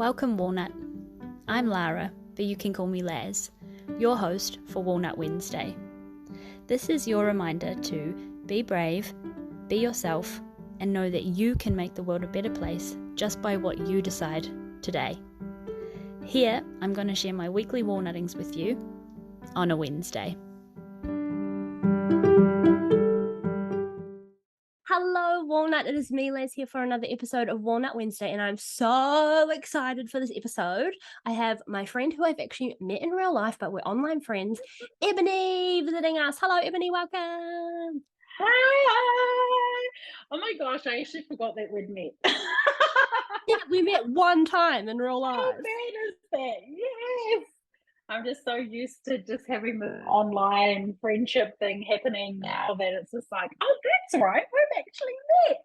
Welcome, Walnut. I'm Lara, but you can call me Laz, your host for Walnut Wednesday. This is your reminder to be brave, be yourself, and know that you can make the world a better place just by what you decide today. Here, I'm going to share my weekly walnuttings with you on a Wednesday. Hello, Walnut. It is me, Liz, here for another episode of Walnut Wednesday, and I'm so excited for this episode. I have my friend who I've actually met in real life, but we're online friends, Ebony, visiting us. Hello, Ebony. Welcome. Hi. Oh my gosh, I actually forgot that we'd met. Yeah, we met one time in real life. How bad is that? Yes. I'm just so used to just having the online friendship thing happening now that it's just like, oh, that's right, we've actually met.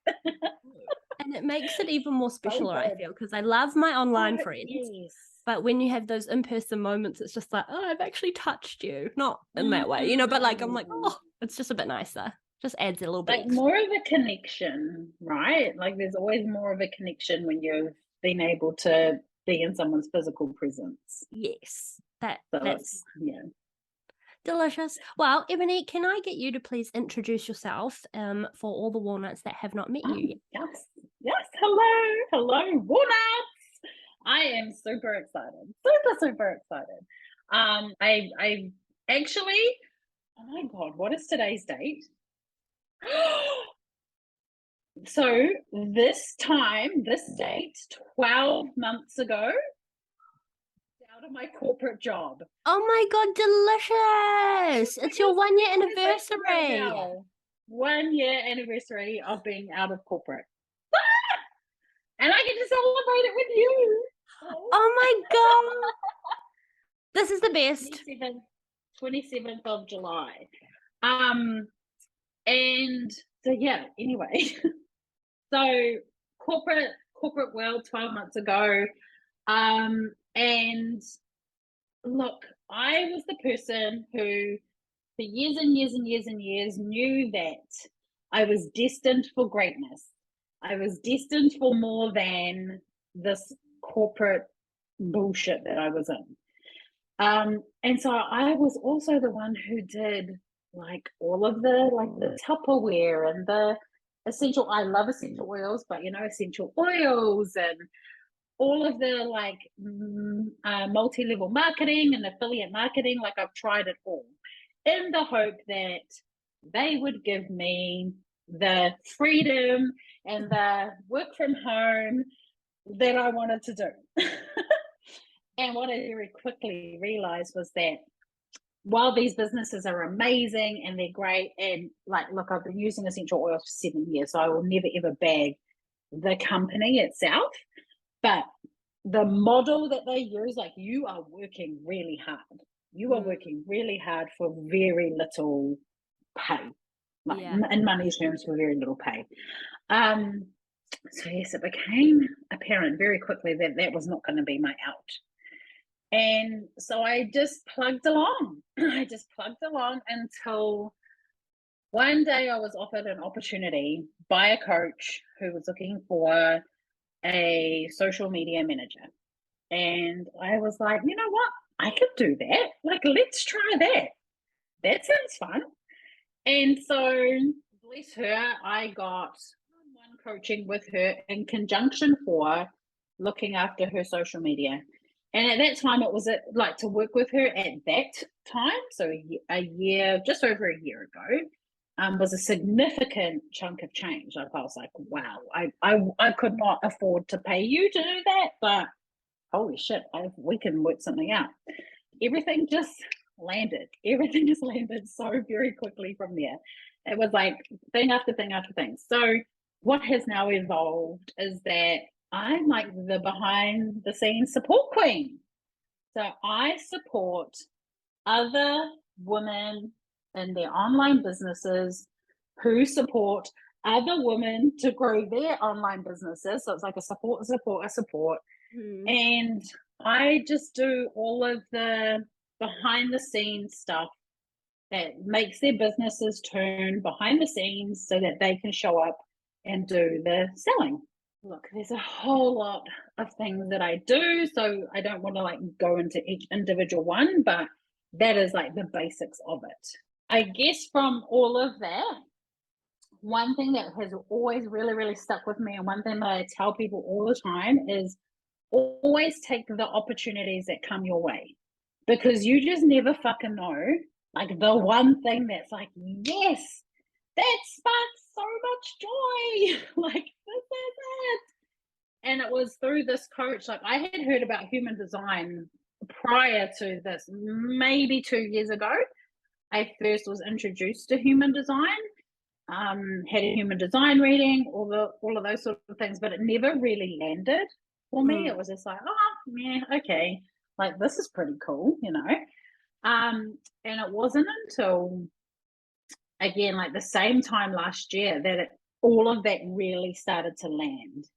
And it makes it even more special, I good. feel, because I love my online Oh, friends. yes. But when you have those in-person moments, it's just like, oh, I've actually touched you. Not in that way, you know, but like, I'm like, oh, it's just a bit nicer. Just adds a little bit. Like more of a connection, right? Like there's always more of a connection when you've been able to be in someone's physical presence. Yes, So that's yeah. delicious. Well, Ebony, can I get you to please introduce yourself for all the walnuts that have not met you yet? Yes. Hello, walnuts. I am super excited. Super excited. I actually, oh my God, what is today's date? So this date, 12 months ago, out of my corporate job. Oh my God, delicious. It's your 1 year anniversary. 1 year anniversary of being out of corporate. And I get to celebrate it with you. Oh my God. This is the best. 27th of July. And so yeah, anyway. So corporate world 12 months ago. And look, I was the person who for years and years and years and years knew that I was destined for greatness. I was destined for more than this corporate bullshit that I was in. And so I was also the one who did like all of the Tupperware and the essential. I love essential oils, but essential oils and all of the multi-level marketing and affiliate marketing. Like I've tried it all in the hope that they would give me the freedom and the work from home that I wanted to do. And what I very quickly realized was that while these businesses are amazing and they're great, and look, I've been using essential oils for 7 years, so I will never ever bag the company itself. But the model that they use, like you are working really hard. You are working really hard for very little pay. In money terms, for very little pay. So yes, it became apparent very quickly that that was not going to be my out. And so I just plugged along. Until one day I was offered an opportunity by a coach who was looking for a social media manager. And I was like, you know what? I could do that. Like, let's try that. That sounds fun. And so, bless her, I got one coaching with her in conjunction for looking after her social media. And at that time, it was to work with her at that time. So a year, just over a year ago, was a significant chunk of change. Like I was like, wow, I could not afford to pay you to do that, but holy shit, we can work something out. Everything just landed. Everything just landed so very quickly from there. It was like thing after thing after thing. So what has now evolved is that I'm like the behind the scenes support queen. So I support other women in their online businesses who support other women to grow their online businesses. So it's like a support. And I just do all of the behind the scenes stuff that makes their businesses turn behind the scenes so that they can show up and do the selling. Look, there's a whole lot of things that I do, so I don't want to like go into each individual one, but that is like the basics of it. I guess from all of that, one thing that has always really, really stuck with me, and one thing that I tell people all the time is always take the opportunities that come your way, because you just never fucking know, like the one thing that's like, yes, that sparks so much joy. Like, this is it. And it was through this coach, like I had heard about human design prior to this, maybe 2 years ago. I first was introduced to human design, had a human design reading, all of those sort of things, but it never really landed for me. It was just like, oh yeah, okay, like this is pretty cool, you know. And it wasn't until, again, like the same time last year that all of that really started to land.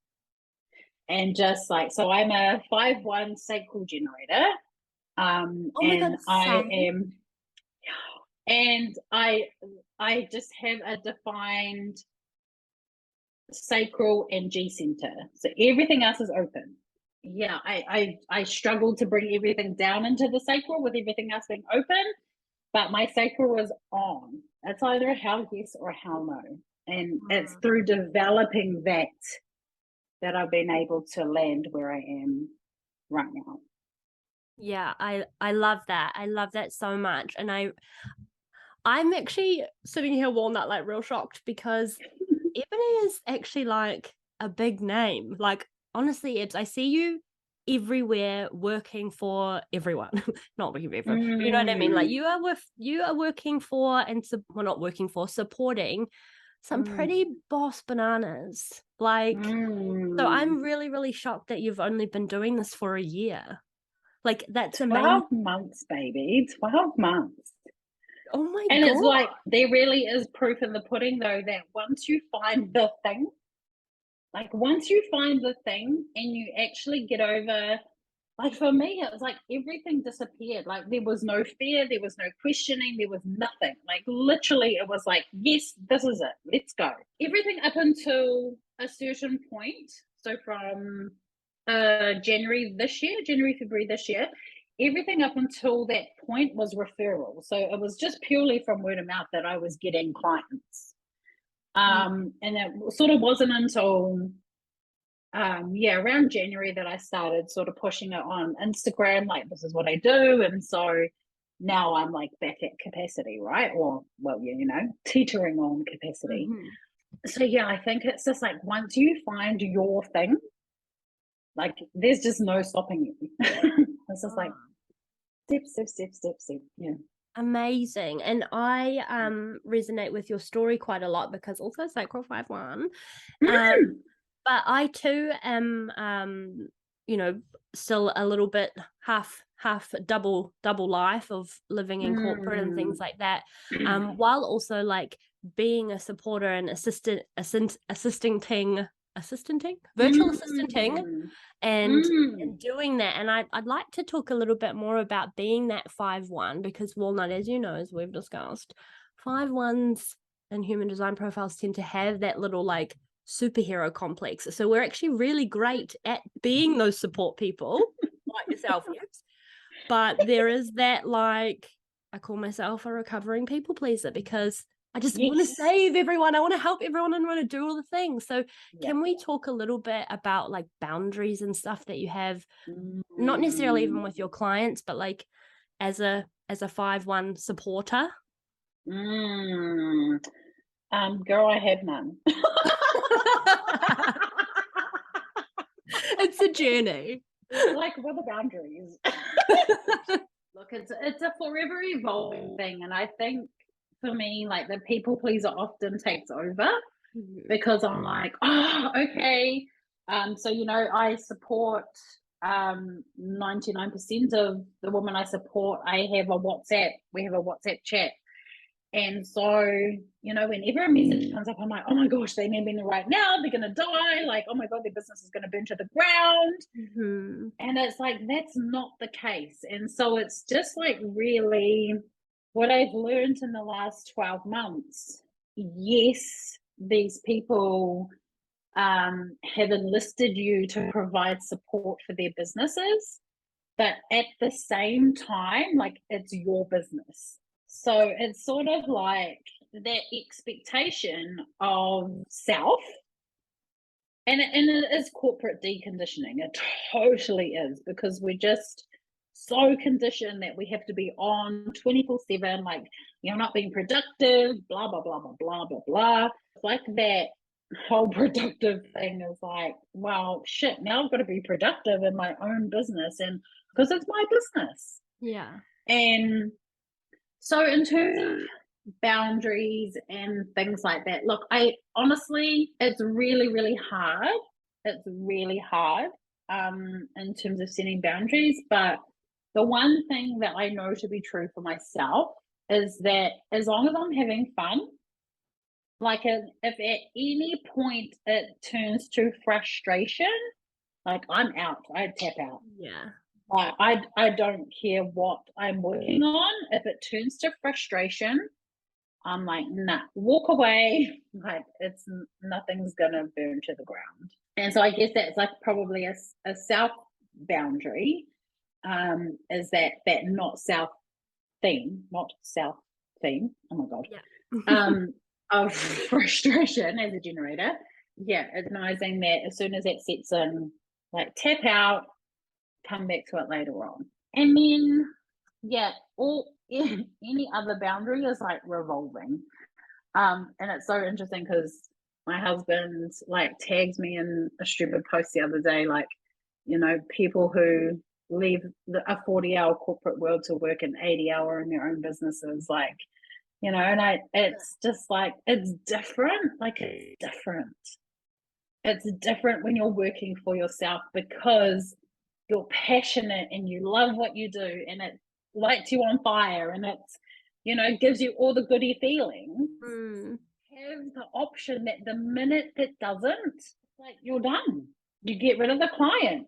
And just like, so I'm a 5/1 sacral generator. Oh my and God, I same. am, and I just have a defined sacral and G center. So everything else is open. Yeah, I struggle to bring everything down into the sacral with everything else being open, but my sacral was on. It's either a hell yes or a hell no. And it's through developing that I've been able to land where I am right now. Yeah, I love that. I love that so much. And I'm actually sitting here, Walnut, like real shocked, because Ebony is actually like a big name. Like, honestly, Ebs, I see you everywhere working for everyone. Not working for everyone, but you know what I mean? Like you are working for well, not working for, supporting some pretty boss bananas. Like, so I'm really, really shocked that you've only been doing this for a year. Like, that's 12 amazing. months, baby. 12 months. Oh my And God. it's like, there really is proof in the pudding, though, that once you find the thing, like once you find the thing and you actually get over, like for me, it was like everything disappeared. Like there was no fear, there was no questioning, there was nothing. Like literally, it was like, yes, this is it. Let's go. Everything up until a certain point. So from January, February this year, everything up until that point was referral. So it was just purely from word of mouth that I was getting clients. And it sort of wasn't until around January that I started sort of pushing it on Instagram, like this is what I do. And so now I'm like back at capacity, right? Or well, yeah, you know, teetering on capacity. So yeah, I think it's just like once you find your thing, like there's just no stopping you. It's just like step. Yeah. Amazing. And I resonate with your story quite a lot, because also Sacral 5/1. But I too am you know, still a little bit half double life of living in corporate and things like that. While also like being a supporter and assisting virtual assistanting and doing that. And I'd like to talk a little bit more about being that 5/1, because Walnut, as you know, as we've discussed, 5/1s and human design profiles tend to have that little like superhero complex. So we're actually really great at being those support people like yourself, yes. But there is that, like, I call myself a recovering people pleaser, because I just want to save everyone. I want to help everyone and want to do all the things. So can we talk a little bit about like boundaries and stuff that you have, not necessarily even with your clients, but like as a 5/1 supporter? Girl, I have none. It's a journey. Like, what are the boundaries? Look, it's a forever evolving thing, and I think for me, like the people pleaser often takes over, because I'm like, oh, okay. So you know, I support 99% of the women I support. We have a WhatsApp chat. And so, you know, whenever a message comes up, I'm like, oh my gosh, they need me right now. They're going to die. Like, oh my God, their business is going to burn to the ground. And it's like, that's not the case. And so it's just like really what I've learned in the last 12 months. Yes, these people have enlisted you to provide support for their businesses, but at the same time, like, it's your business. So it's sort of like that expectation of self. And it is corporate deconditioning. It totally is, because we're just so conditioned that we have to be on 24/7, like, you're not being productive, blah, blah, blah, blah, blah, blah, blah. It's like that whole productive thing is like, well, shit, now I've got to be productive in my own business, and because it's my business. Yeah. And so in terms of boundaries and things like that, look, I honestly, it's really, really hard. It's really hard in terms of setting boundaries. But the one thing that I know to be true for myself is that as long as I'm having fun, like, if at any point it turns to frustration, like, I'm out. I tap out. Yeah. I don't care what I'm working on. If it turns to frustration, I'm like, nah, walk away. Like, it's nothing's gonna burn to the ground. And so I guess that's like probably a self boundary, is that not self theme. Oh my god. Yeah. Of frustration as a generator. Yeah, acknowledging that as soon as that sets in, like, tap out, come back to it later on. And then, yeah, any other boundary is like revolving. And it's so interesting because my husband, like, tags me in a stupid post the other day, like, people who leave a 40-hour corporate world to work an 80-hour in their own businesses, like, and it's just like, it's different. Like, it's different. It's different when you're working for yourself, because you're passionate and you love what you do, and it lights you on fire, and it's, gives you all the goody feelings. Have the option that the minute it doesn't, like, you're done. You get rid of the client,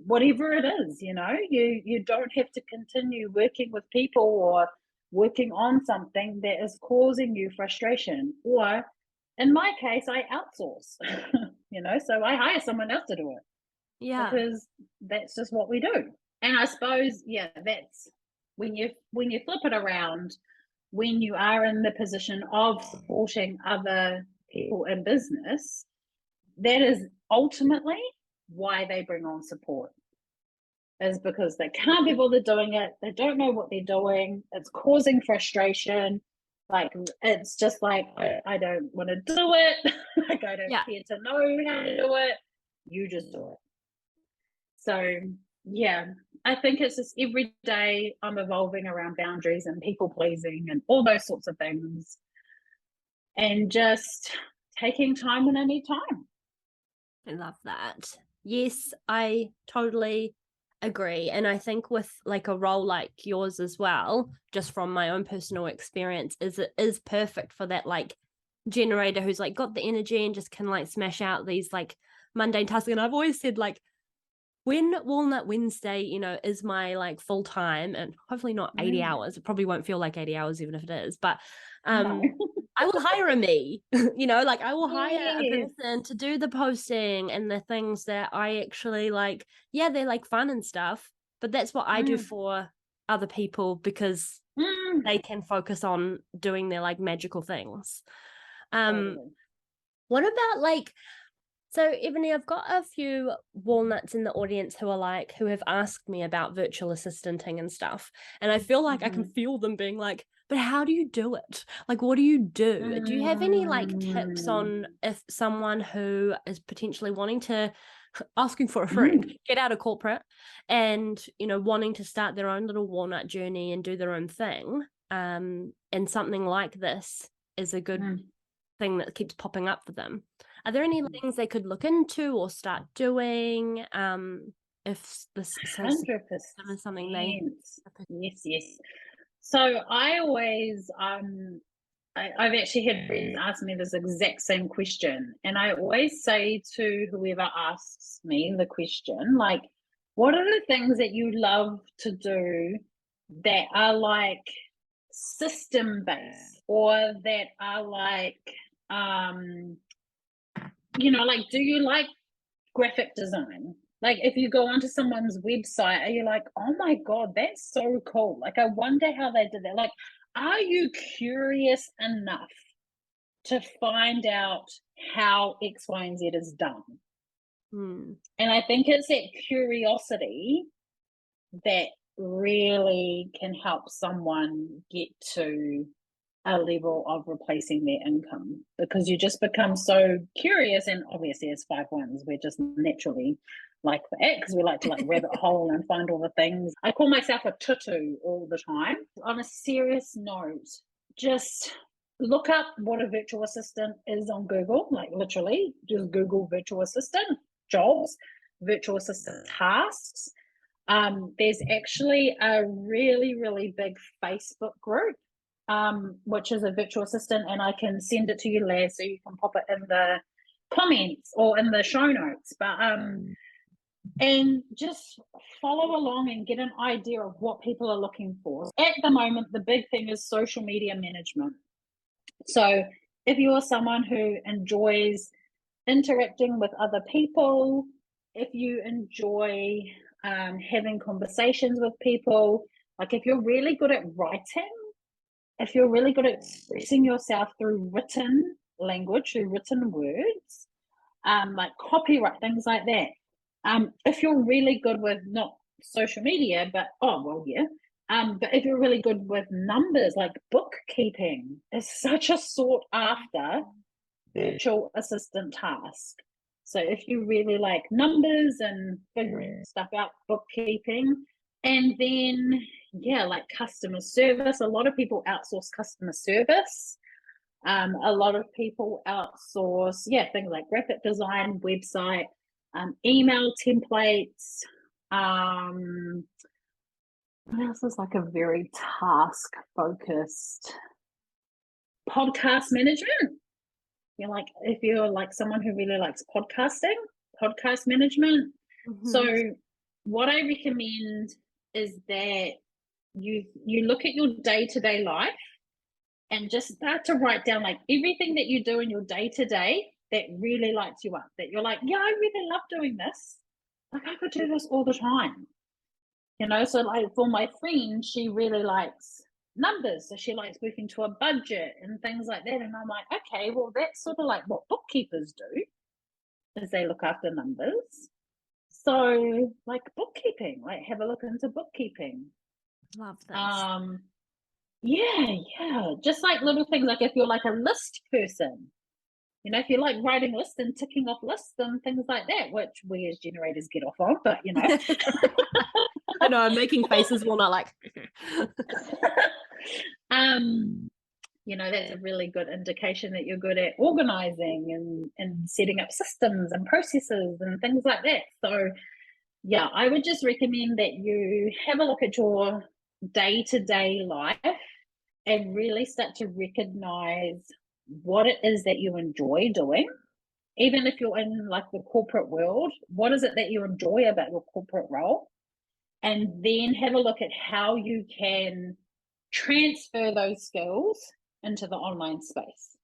whatever it is, you don't have to continue working with people or working on something that is causing you frustration. Or in my case, I outsource, so I hire someone else to do it. Yeah. Because that's just what we do. And I suppose, yeah, that's when you flip it around, when you are in the position of supporting other people in business, that is ultimately why they bring on support, is because they can't be bothered doing it. They don't know what they're doing. It's causing frustration. Like, it's just like, I don't want to do it. Like, I don't care to know how to do it. You just do it. So, yeah, I think it's just every day I'm evolving around boundaries and people pleasing and all those sorts of things, and just taking time when I need time. I love that. Yes, I totally agree. And I think with like a role like yours as well, just from my own personal experience, it is perfect for that, like, generator who's like got the energy and just can like smash out these like mundane tasks. And I've always said, like, when Walnut Wednesday, is my like full time, and hopefully not 80 hours, it probably won't feel like 80 hours even if it is, but No. I will hire a me, like, I will hire a person to do the posting and the things that I actually like. Yeah, they're like fun and stuff, but that's what I do for other people, because they can focus on doing their like magical things. What about like, so Ebony, I've got a few walnuts in the audience who have asked me about virtual assistanting and stuff. And I feel like I can feel them being like, but how do you do it? Like, what do you do? Do you have any like tips on if someone who is potentially wanting to, asking for a friend, get out of corporate and, wanting to start their own little walnut journey and do their own thing? And something like this is a good thing that keeps popping up for them. Are there any things they could look into or start doing? If this is 100%. something they... Yes. So I always, I've actually had friends ask me this exact same question, and I always say to whoever asks me the question, like, what are the things that you love to do that are like system based, or that are like like, do you like graphic design? Like, if you go onto someone's website, are you like, oh my God, that's so cool. Like, I wonder how they did that. Like, are you curious enough to find out how X, Y, and Z is done? And I think it's that curiosity that really can help someone get to a level of replacing their income, because you just become so curious. And obviously, as 5-1s, we're just naturally like that, because we like to like rabbit hole and find all the things. I call myself a tutu all the time. On a serious note, just look up what a virtual assistant is on Google. Like, literally just Google virtual assistant jobs, virtual assistant tasks. There's actually a really, really big Facebook group, which is a virtual assistant, and I can send it to you, Laz, so you can pop it in the comments or in the show notes. But and just follow along and get an idea of what people are looking for. At the moment, the big thing is social media management. So if you're someone who enjoys interacting with other people, if you enjoy having conversations with people, like if you're really good at writing, if you're really good at expressing yourself through written language, through written words, like copyright, things like that. If you're really good with not social media, but but if you're really good with numbers, like bookkeeping is such a sought after virtual assistant task. So if you really like numbers and figuring stuff out, bookkeeping, and then like customer service. A lot of people outsource customer service. A lot of people outsource things like graphic design, website, email templates. What else is like a very task focused? Podcast management. Like if you're like someone who really likes podcasting, podcast management. So what I recommend is that you look at your day-to-day life and just start to write down like everything that you do in your day-to-day that really lights you up, that you're like, yeah, I really love doing this. Like I could do this all the time. So like for my friend, she really likes numbers, so she likes working to a budget and things like that. And I'm like, okay, well, that's sort of like what bookkeepers do, is they look after numbers. So like bookkeeping, like have a look into bookkeeping. Love this. Just like little things, like if you're like a list person, if you like writing lists and ticking off lists and things like that, which we as generators get off on, but I know, I'm making faces, Walnut, like that's a really good indication that you're good at organizing and setting up systems and processes and things like that. So I would just recommend that you have a look at your day-to-day life and really start to recognize what it is that you enjoy doing. Even if you're in like the corporate world, what is it that you enjoy about your corporate role? And then have a look at how you can transfer those skills into the online space.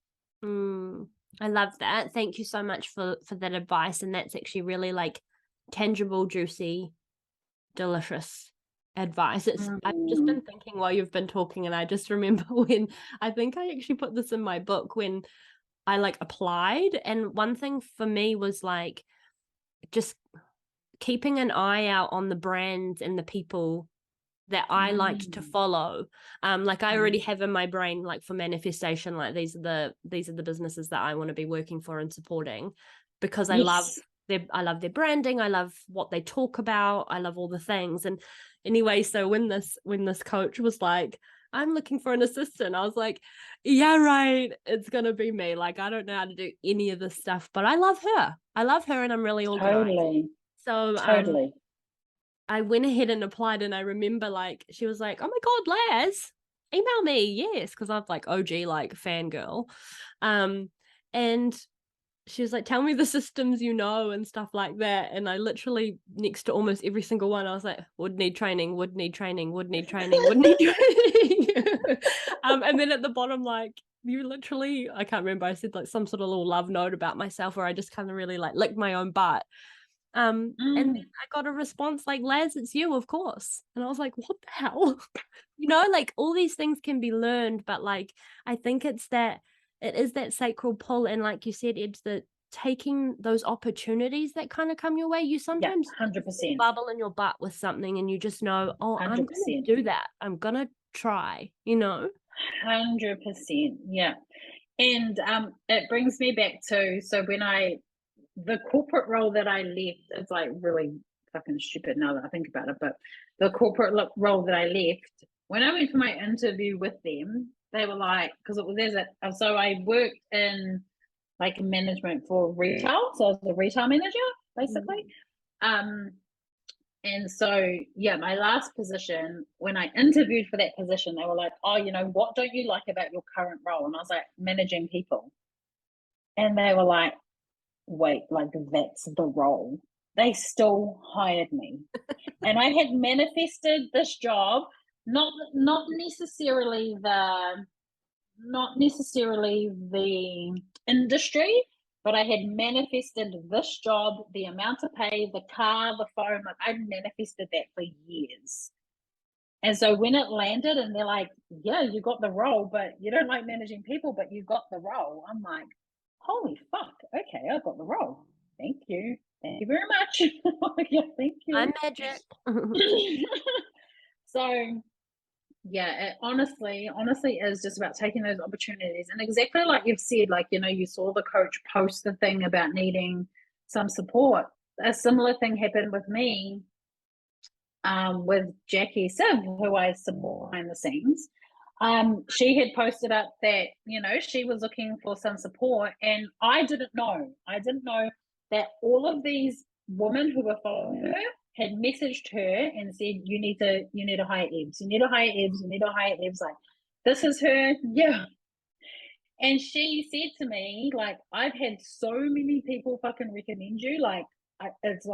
I love that. Thank you so much for that advice. And that's actually really like tangible, juicy, delicious advice. I've just been thinking while you've been talking, and I just remember when I think I actually put this in my book when I like applied, and one thing for me was like just keeping an eye out on the brands and the people that I liked to follow. Like I already have in my brain, like for manifestation, like these are the businesses that I want to be working for and supporting, because I love their branding, I love what they talk about, I love all the things. And anyway, so when this coach was like, I'm looking for an assistant, I was like, yeah, right, it's gonna be me. Like I don't know how to do any of this stuff, but I love her and I'm really organized. So I went ahead and applied, and I remember like she was like, oh my God, Laz, email me. Yes, because I'm like OG like fangirl. And she was like, tell me the systems and stuff like that. And I literally, next to almost every single one, I was like, would need training, would need training, would need training, would need training. And then at the bottom, like you literally, I can't remember, I said like some sort of little love note about myself where I just kind of really like licked my own butt. And then I got a response like, Laz, it's you, of course. And I was like, what the hell? Like all these things can be learned, but like I think it is that sacral pull. And like you said, Ebs, that taking those opportunities that kind of come your way, you sometimes 100%. bubble in your butt with something and you just know, oh, I'm gonna 100%. do that. I'm gonna try, 100%. Yeah. And it brings me back to, so when the corporate role that I left, it's like really fucking stupid now that I think about it, but the corporate role that I left, when I went for my interview with them, they were like, because so I worked in like management for retail, so I was a retail manager basically. And so yeah, my last position, when I interviewed for that position, they were like, oh, what don't you like about your current role? And I was like, managing people. And they were like, wait, like that's the role. They still hired me. And I had manifested this job, not necessarily the industry, but I had manifested this job, the amount of pay, the car, the phone. Like I manifested that for years. And so when it landed and they're like, yeah, you got the role, but you don't like managing people, but you got the role. I'm like, holy fuck. Okay, I got the role. Thank you. Thank you very much. Yeah, thank you. I'm magic. So yeah, it honestly is just about taking those opportunities. And exactly like you've said, like, you saw the coach post the thing about needing some support. A similar thing happened with me with Jackie Siv, who I support behind the scenes. She had posted up that, she was looking for some support, and I didn't know that all of these women who were following her had messaged her and said, you need to hire Ebs, you need to hire Ebs, you need to hire Ebs. Like, this is her. Yeah. And she said to me, like, I've had so many people fucking recommend you. Like, it's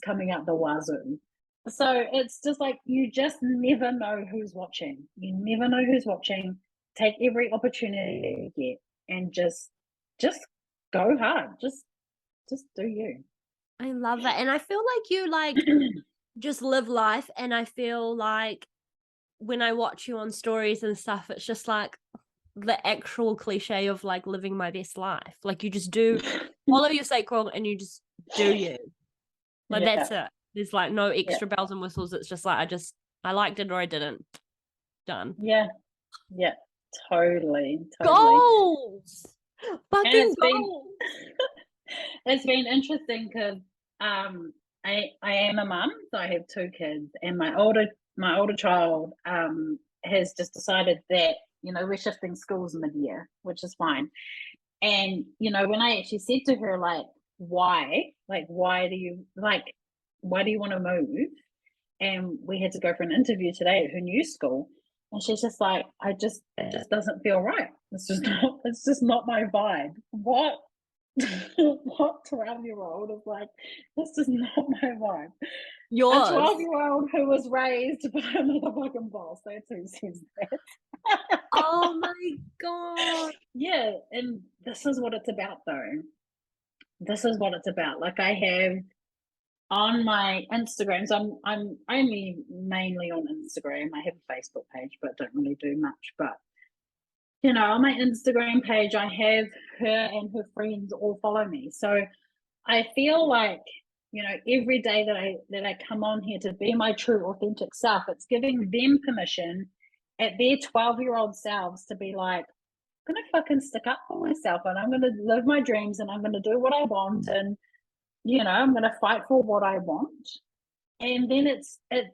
coming out the wazoo. So it's just like, you just never know who's watching. You never know who's watching. Take every opportunity you get and just go hard. Just do you. I love that. And I feel like you just live life. And I feel like when I watch you on stories and stuff, it's just like the actual cliche of like living my best life. Like you just do follow your sacral and you just do you. Like that's it. There's like no extra bells and whistles. It's just like I liked it or I didn't. Done. Yeah. Totally. Goals. Fucking goals. It's been interesting because I am a mum, so I have 2 kids, and my older child has just decided that we're shifting schools mid-year, which is fine. And when I actually said to her, like, why do you want to move? And we had to go for an interview today at her new school, and she's just like, it just doesn't feel right. It's just not my vibe. What 12-year-old is like, this is not my vibe. Yours. A 12-year-old who was raised by a motherfucking boss. That's who says that. Oh my god. Yeah, and this is what it's about, though. This is what it's about. Like, I have on my Instagram, so I'm only mainly on Instagram. I have a Facebook page, but don't really do much. But on my Instagram page, I have her and her friends all follow me. So I feel like, every day that I come on here to be my true, authentic self, it's giving them permission at their 12-year-old selves to be like, I'm going to fucking stick up for myself, and I'm going to live my dreams, and I'm going to do what I want, and, I'm going to fight for what I want. And then it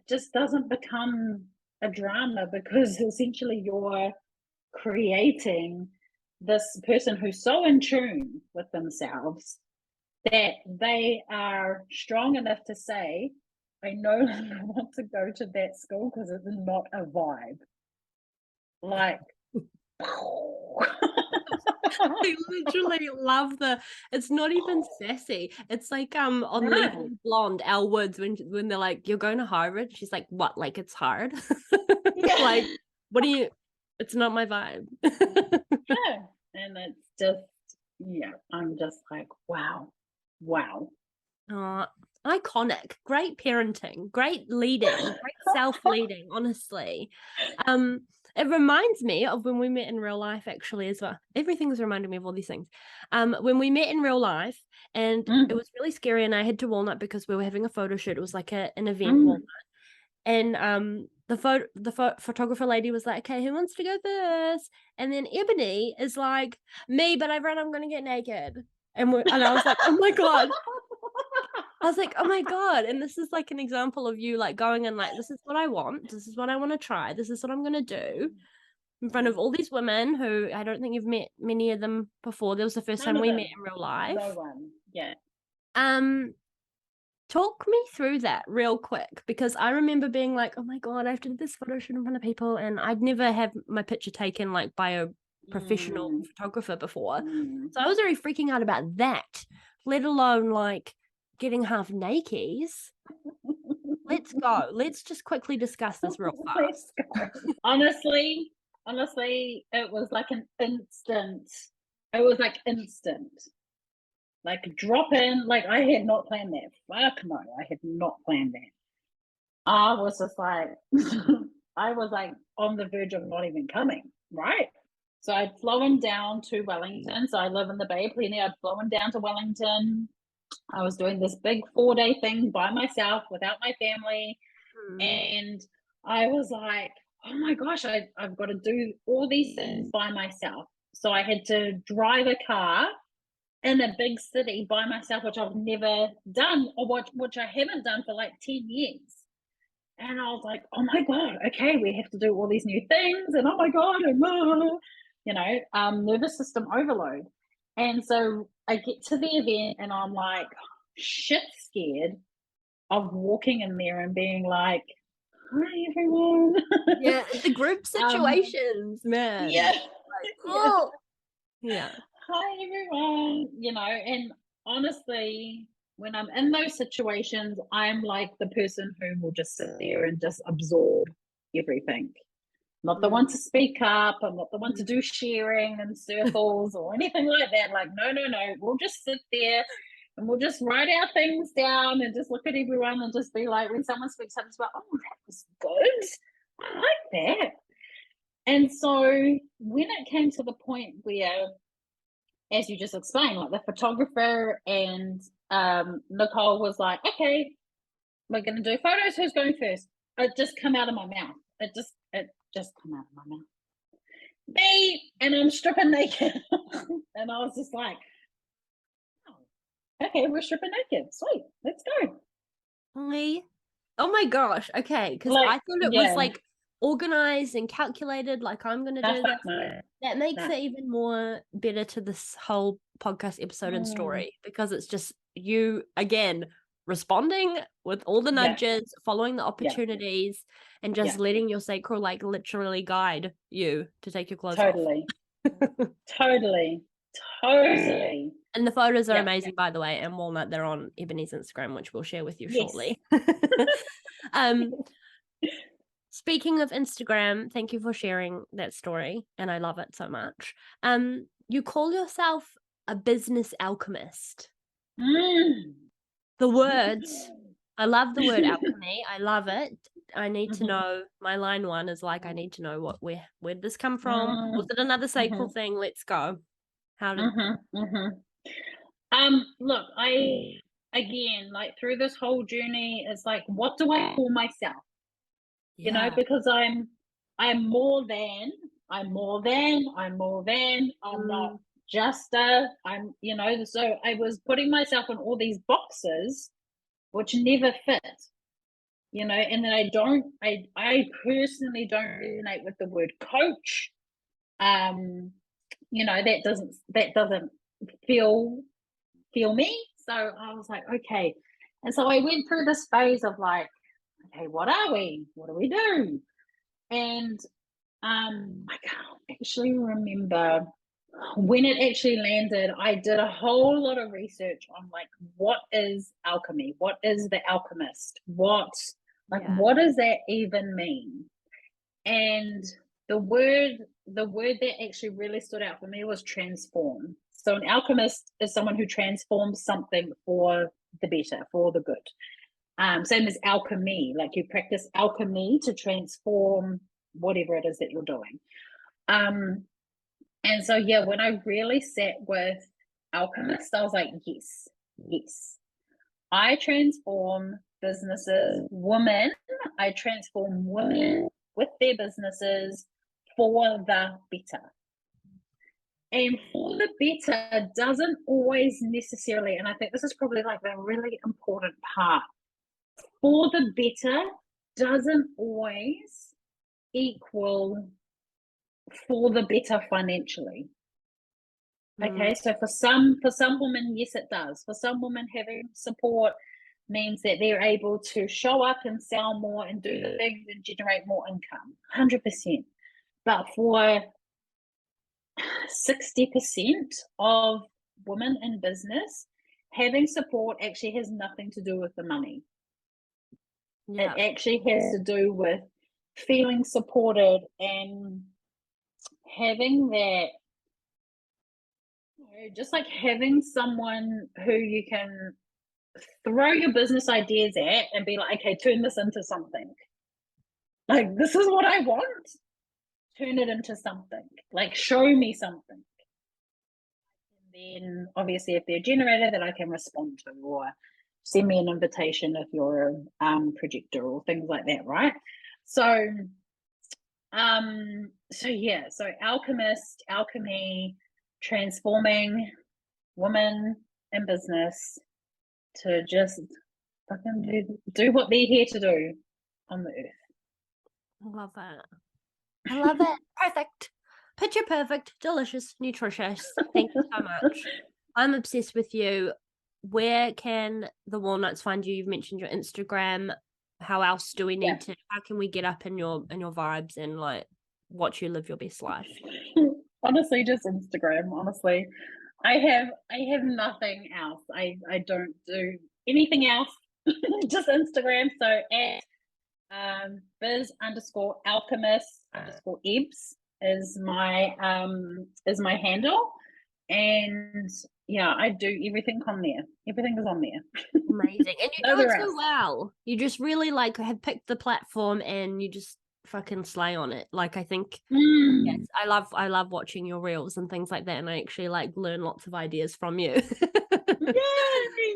just doesn't become a drama, because essentially you're creating this person who's so in tune with themselves that they are strong enough to say, I no longer want to go to that school because it's not a vibe. Like, I literally love it's not even sassy. It's like on Legally Blonde, Elle Woods, when they're like, you're going to Harvard, she's like, what, like it's hard? Like, what do you, it's not my vibe. Yeah. And it's just, yeah, I'm just like, wow. Iconic, great parenting, great leading, great self-leading, honestly. It reminds me of when we met in real life, actually, as well. Everything's reminding me of all these things. When we met in real life, and it was really scary, and I had to Walnut because we were having a photo shoot. It was like an event, Walnut. And the photographer lady was like, okay, who wants to go first? And then Ebony is like, me, but I'm gonna get naked. And I was like, oh my God. I was like, oh my God. And this is like an example of you like going and like, this is what I want. This is what I want to try. This is what I'm going to do in front of all these women who I don't think you've met many of them before. That was the first time we met in real life. No one. Yeah. Talk me through that real quick, because I remember being like, oh my God, I have to do this photo shoot in front of people. And I'd never had my picture taken like by a professional photographer before. So I was already freaking out about that, let alone like getting half naked. Let's go. Let's just quickly discuss this real fast. Honestly, it was like an instant. It was like instant. Like drop in. Like I had not planned that. Fuck no, I had not planned that. I was just like, I was like on the verge of not even coming, right? So I'd flown down to Wellington. So I live in the Bay of Plenty. I'd flown down to Wellington. I was doing this big 4-day thing by myself without my family. And I was like, oh my gosh, I've got to do all these things by myself. So I had to drive a car in a big city by myself, which I've never done, or which I haven't done for like 10 years. And I was like, oh my God, okay, we have to do all these new things. And oh my God, nervous system overload. And so I get to the event and I'm like shit scared of walking in there and being like, hi everyone. Yeah, the group situations, man. Yeah. Like, oh. Yeah. Hi everyone. And honestly, when I'm in those situations, I'm like the person who will just sit there and just absorb everything. Not the one to speak up. I'm not the one to do sharing and circles or anything like that. Like, no. We'll just sit there and we'll just write our things down and just look at everyone and just be like, when someone speaks up, it's like, oh, that was good. I like that. And so when it came to the point where, as you just explained, like the photographer and Nicole was like, okay, we're going to do photos. Who's going first? It just come out of my mouth. It just come out of my mouth. Me, and I'm stripping naked. And I was just like, oh, okay, we're stripping naked. Sweet, let's go. Oh my gosh, okay, because I thought it was like organized and calculated, like I'm going to do this. No. That makes it even more better to this whole podcast episode and story, because it's just you, again, responding with all the nudges, following the opportunities, and just letting your sacral like literally guide you to take your clothes off. Totally. And the photos are amazing, by the way, and Walnut, they're on Ebony's Instagram, which we'll share with you shortly. Speaking of Instagram, thank you for sharing that story, and I love it so much. You call yourself a business alchemist. The words, I love the word alchemy. I love it. I need to know. My line one is like, I need to know where did this come from? Was it another sacral thing? Let's go. How did? Look, again, like through this whole journey, it's like, what do I call myself? Because I'm more than. I'm not just so I was putting myself in all these boxes which never fit, and then I personally don't resonate with the word coach. That doesn't feel me. So I was like, okay. And so I went through this phase of like, okay, what are we? What do we do? And I can't actually remember when it actually landed. I did a whole lot of research on like, what is alchemy? What is the alchemist? What does that even mean? And the word that actually really stood out for me was transform. So an alchemist is someone who transforms something for the better, for the good. Same as alchemy, like you practice alchemy to transform whatever it is that you're doing. And so, yeah, when I really sat with alchemist, I was like, yes, I transform businesses, women, I transform women with their businesses for the better. And for the better doesn't always necessarily, and I think this is probably like the really important part, for the better doesn't always equal for the better financially. Okay, so for some women, yes, it does. For some women, having support means that they're able to show up and sell more and do the things and generate more income, 100%. But for 60% of women in business, having support actually has nothing to do with the money. Yeah. It actually has to do with feeling supported and having that, just like having someone who you can throw your business ideas at and be like, okay, turn this into something. Like, this is what I want. Turn it into something. Like, show me something. And then, obviously, if they're a generator, that I can respond to, or send me an invitation if you're a projector or things like that, right? So alchemist, alchemy, transforming women in business to just fucking do what they're here to do on the earth. I love that. I love it. Perfect. Picture perfect, delicious, nutritious. Thank you so much. I'm obsessed with you. Where can the Walnuts find you? You've mentioned your Instagram. How else do we need to, how can we get up in your vibes and like watch you live your best life? Honestly, just Instagram. Honestly, I have nothing else. I don't do anything else. Just Instagram. So at biz_alchemist_ebs is my handle. And yeah, I do everything on there. Everything is on there. Amazing. And you do it so well. You just really like have picked the platform and you just fucking slay on it. Like, I think yes, I love watching your reels and things like that, and I actually like learn lots of ideas from you. Yay!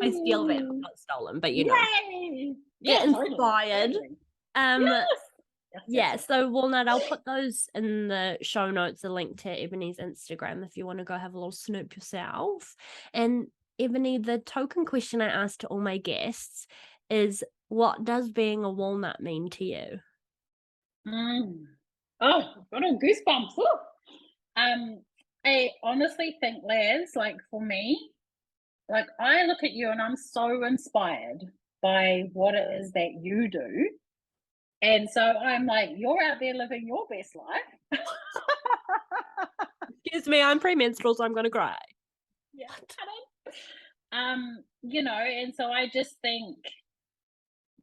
I steal them, not stolen, but you know. Yay! Get inspired. Yes. Yeah, so Walnut, I'll put those in the show notes, a link to Ebony's Instagram if you want to go have a little snoop yourself. And Ebony, the token question I asked to all my guests is, what does being a walnut mean to you? Oh, got all goosebumps. I honestly think, Laz, like for me, like I look at you and I'm so inspired by what it is that you do. And so I'm like, you're out there living your best life. Excuse me, I'm premenstrual, so I'm going to cry. Yeah. And so I just think,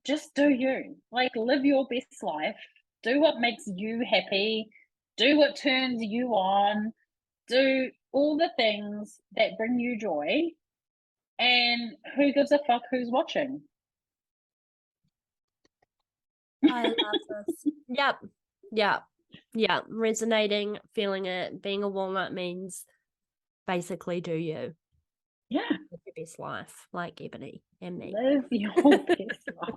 just do you. Like, live your best life. Do what makes you happy. Do what turns you on. Do all the things that bring you joy. And who gives a fuck who's watching? I love this. Yep. Resonating, feeling it. Being a walnut means basically do you. Yeah. Live your best life, like Ebony and me. Live your best life.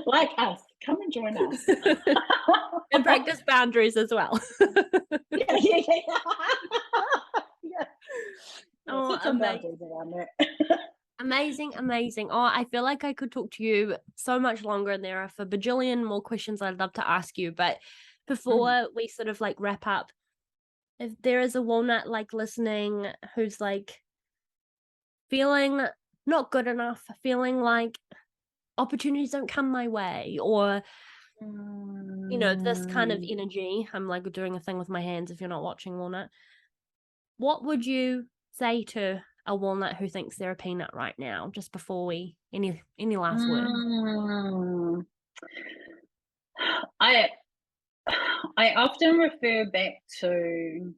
Like us. Come and join us. And practice boundaries as well. Yeah. Oh, amazing. Oh, I feel like I could talk to you so much longer, and there are a bajillion more questions I'd love to ask you. But before we sort of like wrap up, if there is a walnut like listening who's like feeling not good enough, feeling like opportunities don't come my way, or you know, this kind of energy, I'm like doing a thing with my hands if you're not watching, Walnut, what would you say to a walnut who thinks they're a peanut right now, just before we any last words? I often refer back to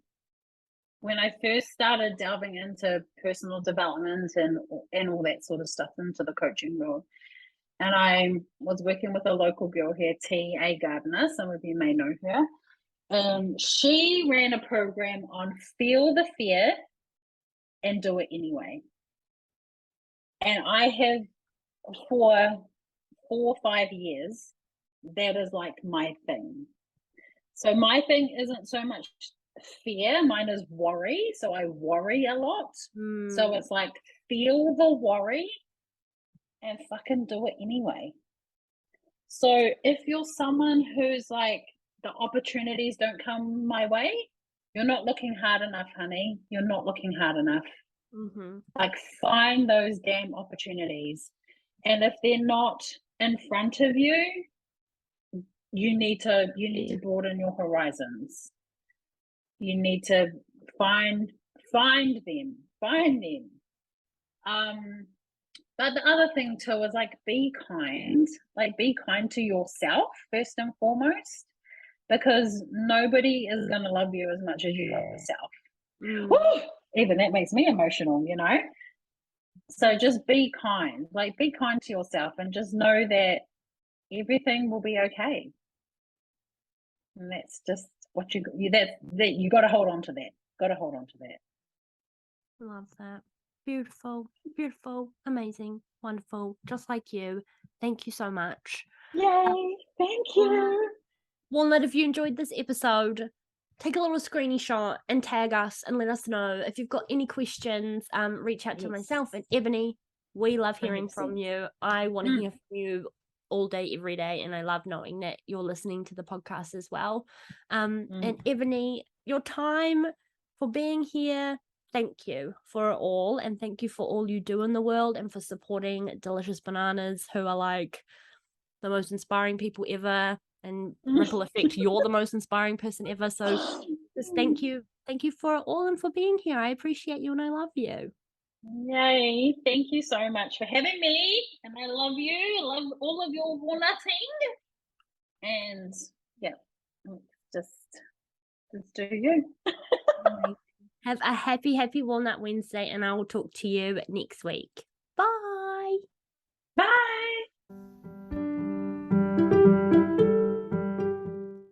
when I first started delving into personal development and all that sort of stuff into the coaching world. And I was working with a local girl here, T.A. Gardner. Some of you may know her. And she ran a program on feel the fear and do it anyway. And I have, for 4 or 5 years, that is like my thing. So my thing isn't so much fear, mine is worry. So I worry a lot. So it's like feel the worry and fucking do it anyway. So if you're someone who's like, the opportunities don't come my way, you're not looking hard enough, honey. You're not looking hard enough. Like, find those damn opportunities. And if they're not in front of you, you need to broaden your horizons. You need to find them. But the other thing too is like, be kind. Like, be kind to yourself first and foremost, because nobody is going to love you as much as you love yourself. Woo! Even that makes me emotional, you know? So just be kind. Like, be kind to yourself and just know that everything will be okay. And that's just what you got to hold on to that. Got to hold on to that. Love that. Beautiful, amazing, wonderful, just like you. Thank you so much. Yay! Thank you. Walnut, if you enjoyed this episode, take a little screenshot and tag us and let us know. If you've got any questions, reach out to myself and Ebony. We love hearing 100%. from you. I want to hear from you all day, every day, and I love knowing that you're listening to the podcast as well. And Ebony, your time for being here, thank you for it all, and thank you for all you do in the world and for supporting Delicious Bananas, who are like the most inspiring people ever, and ripple effect, you're the most inspiring person ever. So just thank you for it all and for being here. I appreciate you and I love you. Yay, thank you so much for having me, and I love you. I love all of your walnutting, and yeah, just do you. Have a happy Walnut Wednesday, and I will talk to you next week.